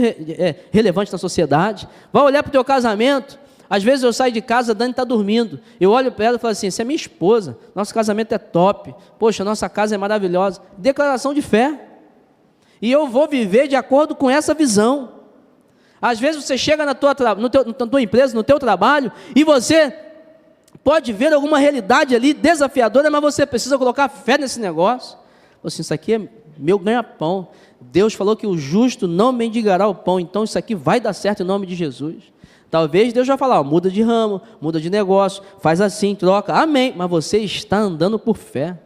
relevante na sociedade. Vai olhar para o teu casamento: Às vezes eu saio de casa, a Dani está dormindo. Eu olho para ela e falo assim, essa é minha esposa, nosso casamento é top. Poxa, nossa casa é maravilhosa. Declaração de fé. E eu vou viver de acordo com essa visão. Às vezes você chega na tua empresa, no teu trabalho, e você pode ver alguma realidade ali desafiadora, mas você precisa colocar fé nesse negócio. Assim, isso aqui é meu ganha-pão. Deus falou que o justo não mendigará o pão, então isso aqui vai dar certo em nome de Jesus. Talvez Deus vai falar, ó, muda de ramo, muda de negócio, faz assim, troca, amém, mas você está andando por fé.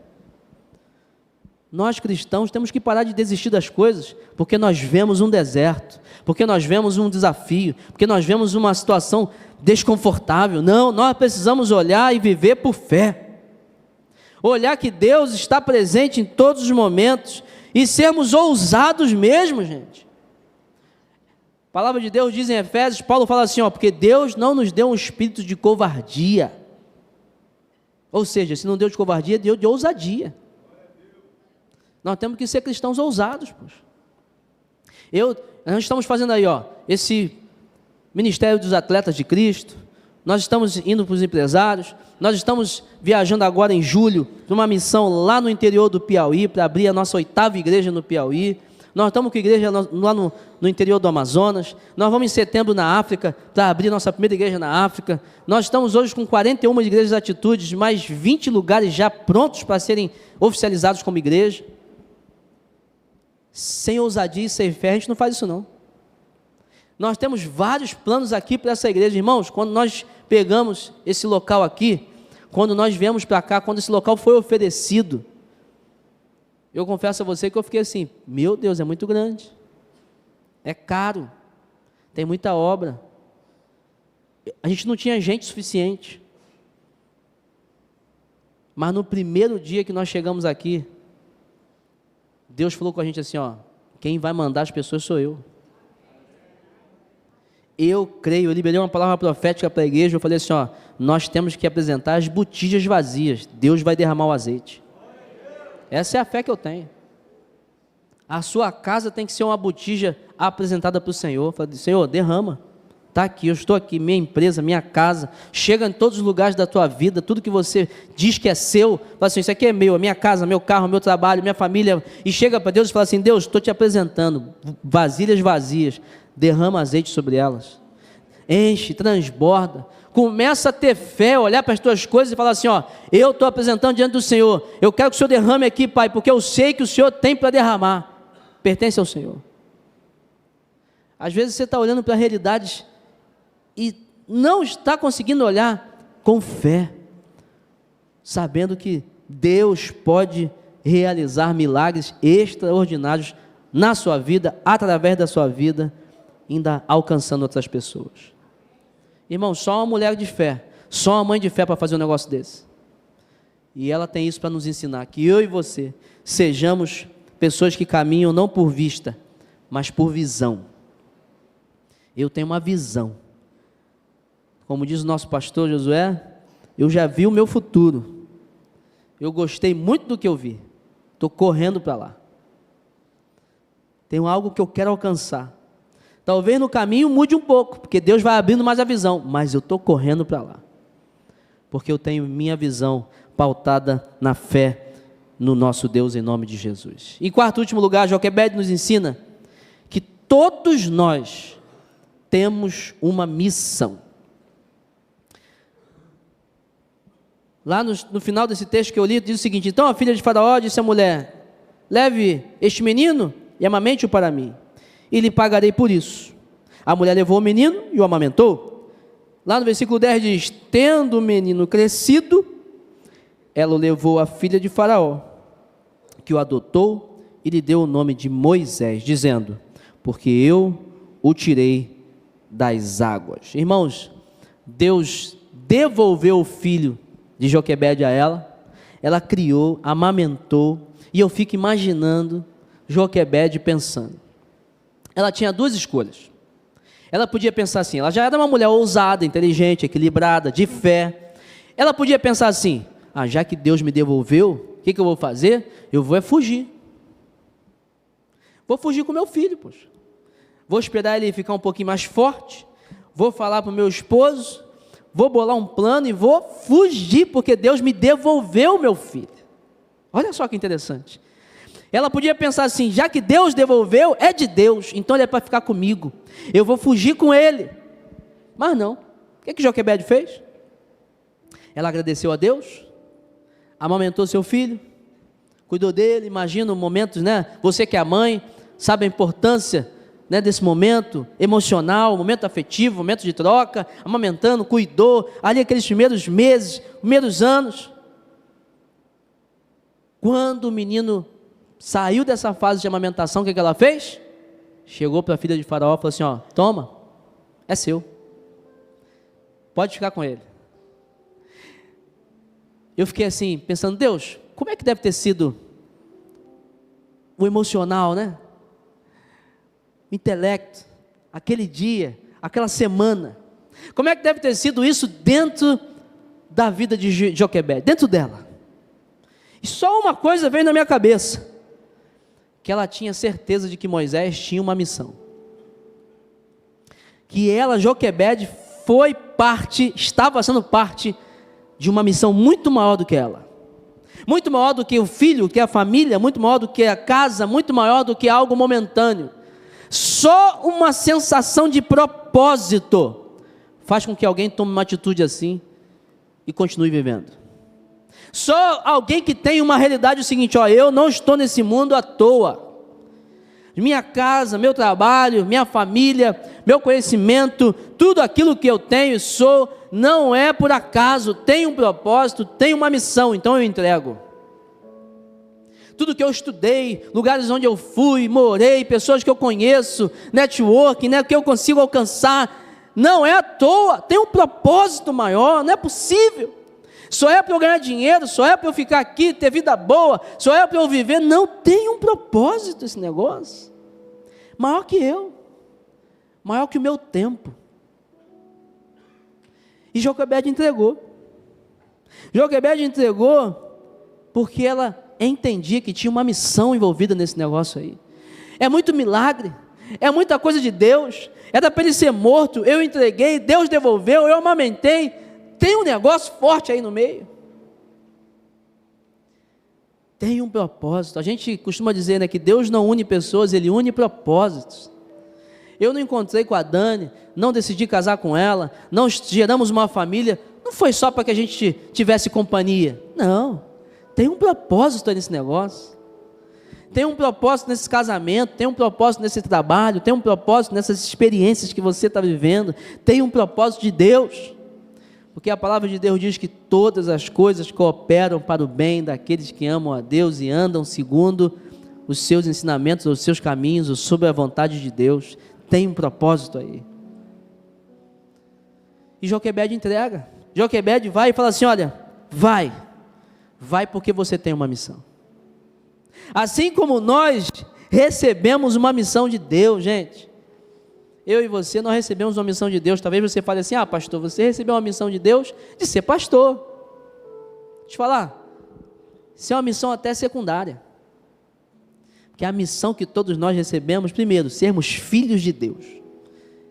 Nós cristãos temos que parar de desistir das coisas, porque nós vemos um deserto, porque nós vemos um desafio, porque nós vemos uma situação desconfortável. Não, nós precisamos olhar e viver por fé. Olhar que Deus está presente em todos os momentos e sermos ousados mesmo, gente. A palavra de Deus diz em Efésios, Paulo fala assim, ó, porque Deus não nos deu um espírito de covardia. Ou seja, se não deu de covardia, deu de ousadia. Nós temos que ser cristãos ousados, poxa. Nós estamos fazendo aí, ó, esse Ministério dos Atletas de Cristo, nós estamos indo para os empresários, nós estamos viajando agora em julho, para uma missão lá no interior do Piauí, para abrir a nossa 8ª igreja no Piauí, nós estamos com a igreja lá no interior do Amazonas, nós vamos em setembro na África, para abrir nossa primeira igreja na África, nós estamos hoje com 41 igrejas de atitudes, mais 20 lugares já prontos para serem oficializados como igreja. Sem ousadia e sem fé, a gente não faz isso não. Nós temos vários planos aqui para essa igreja, irmãos. Quando nós pegamos esse local aqui, quando nós viemos para cá, quando esse local foi oferecido, eu confesso a você que eu fiquei assim, meu Deus, é muito grande, é caro, tem muita obra, a gente não tinha gente suficiente, mas no primeiro dia que nós chegamos aqui, Deus falou com a gente assim, ó, quem vai mandar as pessoas sou eu. Eu creio, eu liberei uma palavra profética para a igreja, eu falei assim, ó, nós temos que apresentar as botijas vazias, Deus vai derramar o azeite. Essa é a fé que eu tenho. A sua casa tem que ser uma botija apresentada para o Senhor. Eu falei, Senhor, derrama, está aqui, eu estou aqui, minha empresa, minha casa, chega em todos os lugares da tua vida, tudo que você diz que é seu, fala assim, isso aqui é meu, a minha casa, meu carro, meu trabalho, minha família, e chega para Deus e fala assim, Deus, estou te apresentando, vasilhas vazias, derrama azeite sobre elas, enche, transborda, começa a ter fé, olhar para as tuas coisas e falar assim, ó, eu estou apresentando diante do Senhor, eu quero que o Senhor derrame aqui, Pai, porque eu sei que o Senhor tem para derramar, pertence ao Senhor. Às vezes você está olhando para realidades e não está conseguindo olhar com fé, sabendo que Deus pode realizar milagres extraordinários na sua vida, através da sua vida, ainda alcançando outras pessoas. Irmão, só uma mulher de fé, só uma mãe de fé para fazer um negócio desse. E ela tem isso para nos ensinar, que eu e você sejamos pessoas que caminham não por vista, mas por visão. Eu tenho uma visão. Como diz o nosso pastor Josué, eu já vi o meu futuro. Eu gostei muito do que eu vi. Estou correndo para lá. Tenho algo que eu quero alcançar. Talvez no caminho mude um pouco, porque Deus vai abrindo mais a visão, mas eu estou correndo para lá. Porque eu tenho minha visão pautada na fé no nosso Deus em nome de Jesus. Em quarto e último lugar, Joquebede nos ensina que todos nós temos uma missão. Lá no final desse texto que eu li, diz o seguinte, então a filha de Faraó disse à mulher, leve este menino e amamente-o para mim, e lhe pagarei por isso. A mulher levou o menino e o amamentou. Lá no versículo 10 diz, tendo o menino crescido, ela o levou à filha de Faraó, que o adotou e lhe deu o nome de Moisés, dizendo, porque eu o tirei das águas. Irmãos, Deus devolveu o filho de Joquebede a ela criou, amamentou, e eu fico imaginando Joquebede pensando. Ela tinha duas escolhas. Ela podia pensar assim, ela já era uma mulher ousada, inteligente, equilibrada, de fé. Ela podia pensar assim, já que Deus me devolveu, o que eu vou fazer? Eu vou fugir. Vou fugir com meu filho, poxa. Vou esperar ele ficar um pouquinho mais forte, vou falar para o meu esposo, vou bolar um plano e vou fugir, porque Deus me devolveu meu filho. Olha só que interessante. Ela podia pensar assim, já que Deus devolveu, é de Deus, então ele é para ficar comigo, eu vou fugir com ele. Mas não, o que Joquebede fez? Ela agradeceu a Deus, amamentou seu filho, cuidou dele. Imagina momentos, né? Você que é a mãe, sabe a importância, né, desse momento emocional, momento afetivo, momento de troca, amamentando, cuidou, ali aqueles primeiros meses, primeiros anos. Quando o menino saiu dessa fase de amamentação, o que ela fez? Chegou para a filha de Faraó e falou assim, ó, toma, é seu, pode ficar com ele. Eu fiquei assim, pensando, Deus, como é que deve ter sido o emocional, né? O intelecto, aquele dia, aquela semana, como é que deve ter sido isso dentro da vida de Joquebede, dentro dela? E só uma coisa veio na minha cabeça, que ela tinha certeza de que Moisés tinha uma missão, que ela, Joquebede, estava sendo parte de uma missão muito maior do que ela, muito maior do que o filho, que a família, muito maior do que a casa, muito maior do que algo momentâneo. Só uma sensação de propósito faz com que alguém tome uma atitude assim e continue vivendo. Só alguém que tem uma realidade seguinte, ó, eu não estou nesse mundo à toa. Minha casa, meu trabalho, minha família, meu conhecimento, tudo aquilo que eu tenho e sou, não é por acaso, tem um propósito, tem uma missão, então eu entrego. Tudo que eu estudei, lugares onde eu fui, morei, pessoas que eu conheço, network, né, que eu consigo alcançar, não é à toa, tem um propósito maior, não é possível. Só é para eu ganhar dinheiro, só é para eu ficar aqui, ter vida boa, só é para eu viver. Não tem um propósito esse negócio. Maior que eu, maior que o meu tempo. E Joquebede entregou. Joquebede entregou porque ela entendia que tinha uma missão envolvida nesse negócio aí. É muito milagre, é muita coisa de Deus. Era para ele ser morto, eu entreguei, Deus devolveu, eu amamentei. Tem um negócio forte aí no meio. Tem um propósito. A gente costuma dizer, né, que Deus não une pessoas, Ele une propósitos. Eu não encontrei com a Dani, não decidi casar com ela, não geramos uma família, não foi só para que a gente tivesse companhia. Não, tem um propósito nesse negócio. Tem um propósito nesse casamento, tem um propósito nesse trabalho, tem um propósito nessas experiências que você está vivendo, tem um propósito de Deus. Porque a palavra de Deus diz que todas as coisas cooperam para o bem daqueles que amam a Deus e andam segundo os seus ensinamentos, os seus caminhos, ou sob a vontade de Deus. Tem um propósito aí. E Joquebede entrega. Joquebede vai e fala assim, olha, vai porque você tem uma missão. Assim como nós recebemos uma missão de Deus, gente. Eu e você, nós recebemos uma missão de Deus. Talvez você fale assim, pastor, você recebeu uma missão de Deus de ser pastor. Deixa eu te falar, isso é uma missão até secundária. Porque a missão que todos nós recebemos, primeiro, sermos filhos de Deus.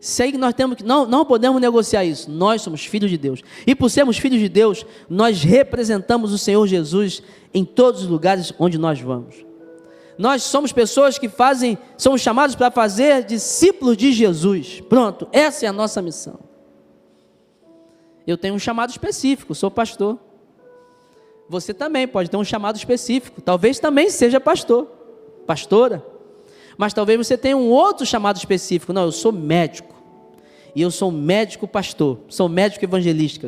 Isso aí que nós temos que, não podemos negociar isso. Nós somos filhos de Deus. E por sermos filhos de Deus, nós representamos o Senhor Jesus em todos os lugares onde nós vamos. Nós somos pessoas que somos chamados para fazer discípulos de Jesus. Pronto, essa é a nossa missão. Eu tenho um chamado específico, sou pastor. Você também pode ter um chamado específico, talvez também seja pastor, pastora. Mas talvez você tenha um outro chamado específico. Não, eu sou médico. E eu sou um médico pastor, sou médico evangelista,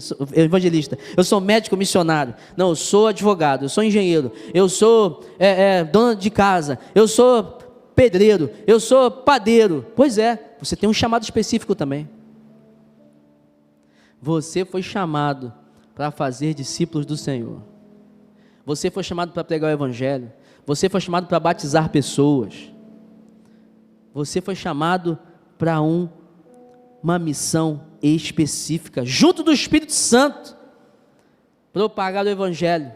eu sou médico missionário, não, eu sou advogado, eu sou engenheiro, eu sou dona de casa, eu sou pedreiro, eu sou padeiro. Pois é, você tem um chamado específico também. Você foi chamado para fazer discípulos do Senhor. Você foi chamado para pregar o evangelho. Você foi chamado para batizar pessoas. Você foi chamado para uma missão específica, junto do Espírito Santo, propagar o evangelho,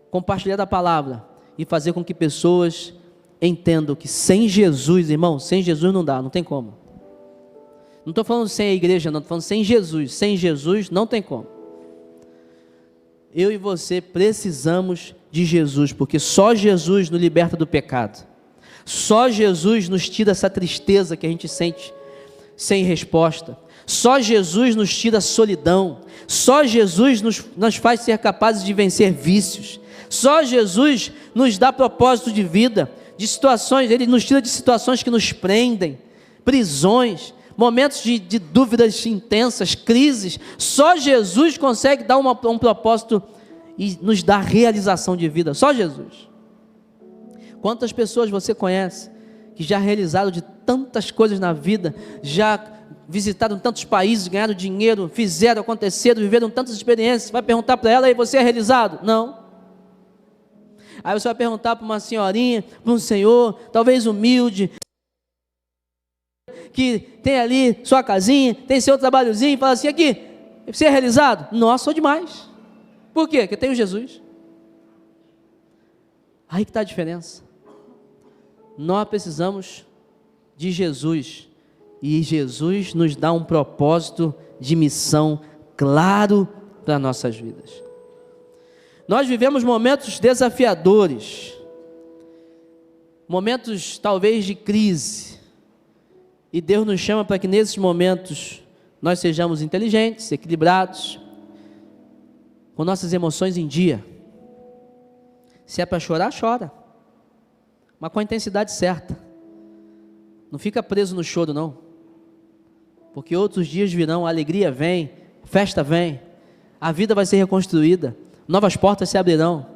compartilhar a palavra e fazer com que pessoas entendam que sem Jesus, irmão, sem Jesus não dá, não tem como. Não estou falando sem a igreja, não, estou falando sem Jesus. Sem Jesus não tem como. Eu e você precisamos de Jesus, porque só Jesus nos liberta do pecado. Só Jesus nos tira essa tristeza que a gente sente sem resposta. Só Jesus nos tira a solidão. Só Jesus nos faz ser capazes de vencer vícios. Só Jesus nos dá propósito de vida, de situações, Ele nos tira de situações que nos prendem, prisões, momentos de dúvidas intensas, crises. Só Jesus consegue dar um propósito e nos dar realização de vida. Só Jesus. Quantas pessoas você conhece que já realizaram de tantas coisas na vida, já visitaram tantos países, ganharam dinheiro, fizeram, aconteceram, viveram tantas experiências? Vai perguntar para ela: e você é realizado? Não. Aí você vai perguntar para uma senhorinha, para um senhor, talvez humilde, que tem ali sua casinha, tem seu trabalhozinho, e fala assim: aqui, você é realizado? Nossa, sou demais. Por quê? Porque eu tenho Jesus. Aí que está a diferença. Nós precisamos de Jesus, e Jesus nos dá um propósito de missão claro para nossas vidas. Nós vivemos momentos desafiadores, momentos talvez de crise, e Deus nos chama para que nesses momentos nós sejamos inteligentes, equilibrados, com nossas emoções em dia. Se é para chorar, chora, mas com a intensidade certa. Não fica preso no choro, não, porque outros dias virão, a alegria vem, festa vem, a vida vai ser reconstruída, novas portas se abrirão.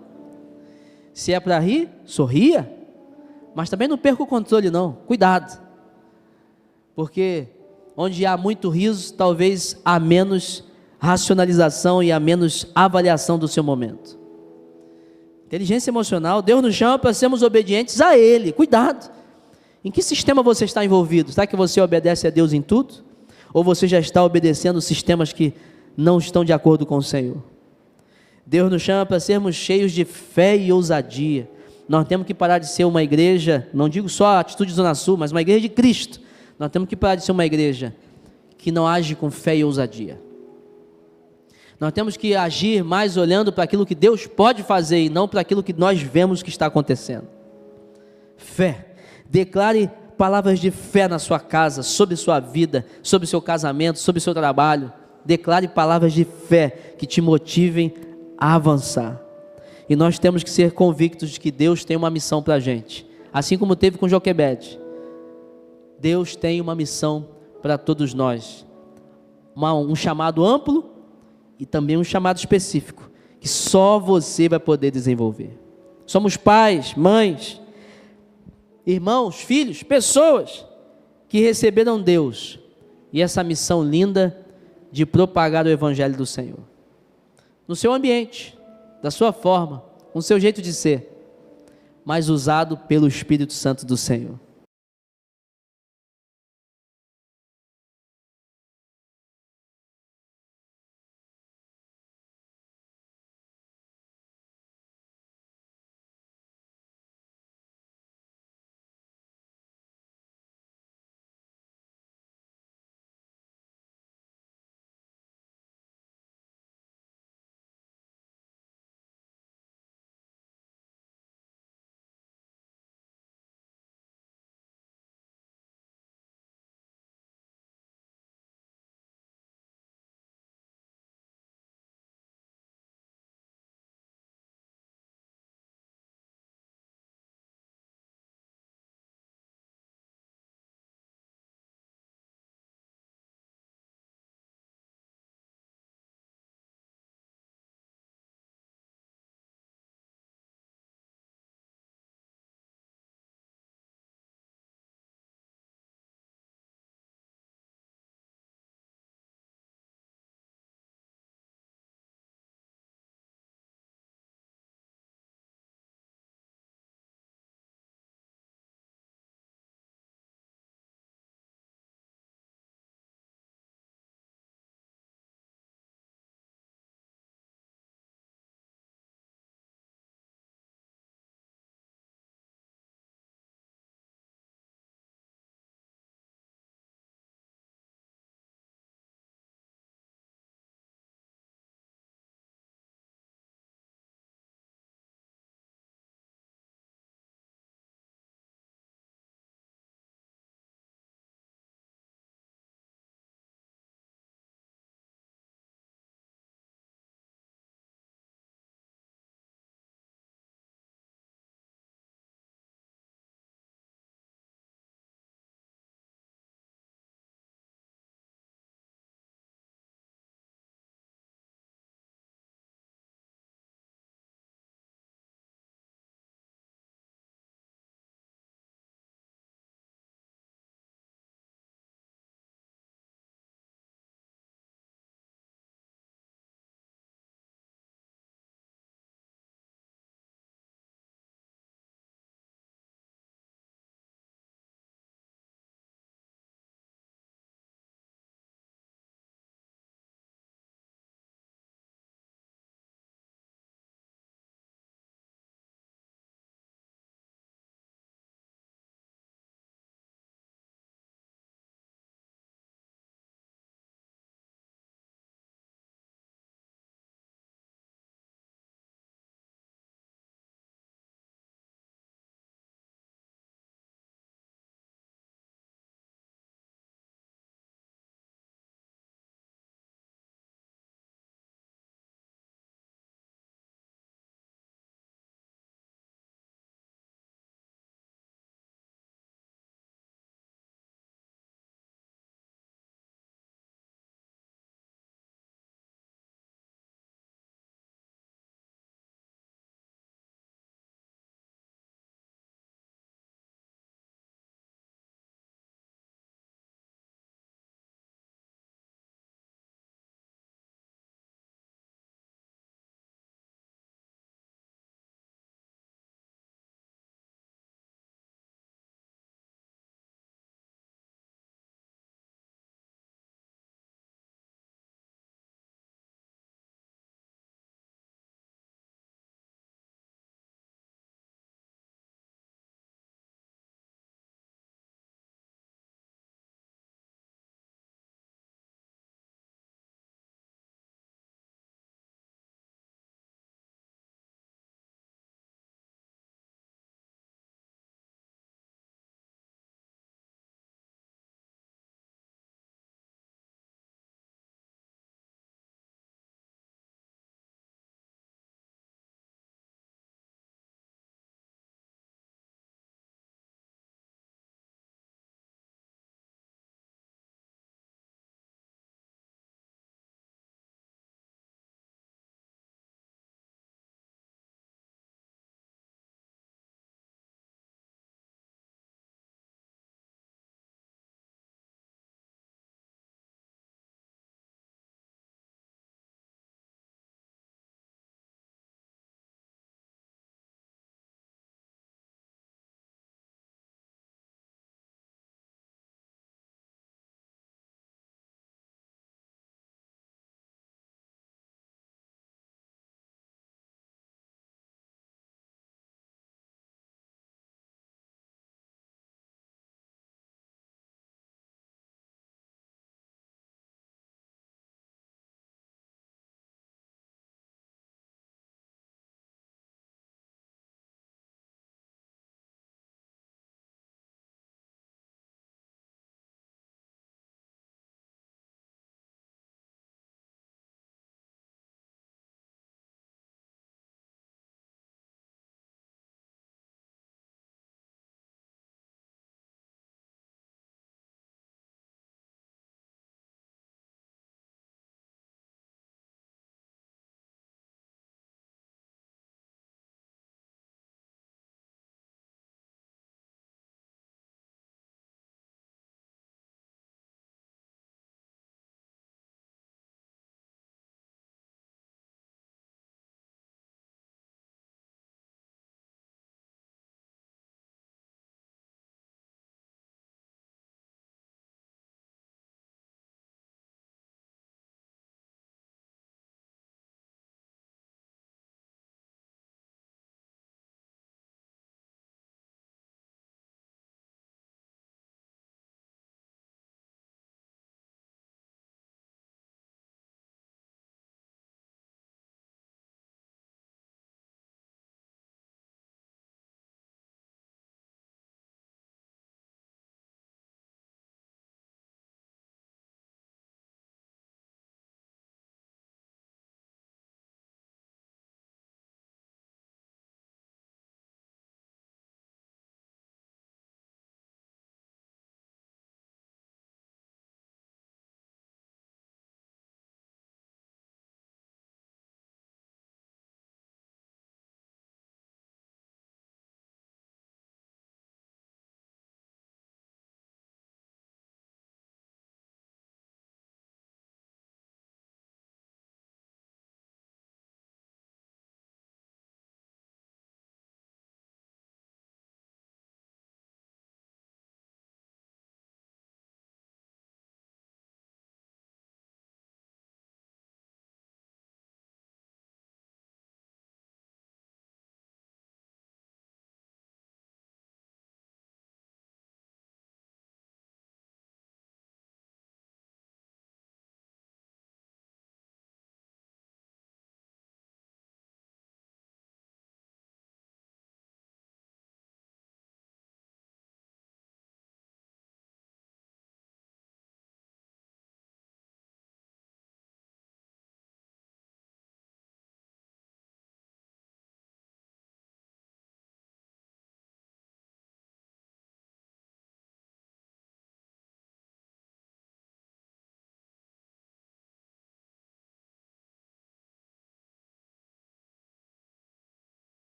Se é para rir, sorria, mas também não perca o controle, não. Cuidado, porque onde há muito riso, talvez há menos racionalização e há menos avaliação do seu momento. Inteligência emocional, Deus nos chama para sermos obedientes a Ele. Cuidado, em que sistema você está envolvido? Será que você obedece a Deus em tudo? Ou você já está obedecendo sistemas que não estão de acordo com o Senhor? Deus nos chama para sermos cheios de fé e ousadia. Nós temos que parar de ser uma igreja, não digo só a Atitude Zona Sul, mas uma igreja de Cristo. Nós temos que parar de ser uma igreja que não age com fé e ousadia. Nós temos que agir mais olhando para aquilo que Deus pode fazer e não para aquilo que nós vemos que está acontecendo. Fé. Declare palavras de fé na sua casa, sobre sua vida, sobre seu casamento, sobre seu trabalho. Declare palavras de fé que te motivem a avançar. E nós temos que ser convictos de que Deus tem uma missão para a gente. Assim como teve com Joquebede. Deus tem uma missão para todos nós. Um chamado amplo e também um chamado específico, que só você vai poder desenvolver. Somos pais, mães, irmãos, filhos, pessoas que receberam Deus e essa missão linda de propagar o Evangelho do Senhor. No seu ambiente, da sua forma, com o seu jeito de ser, mas usado pelo Espírito Santo do Senhor.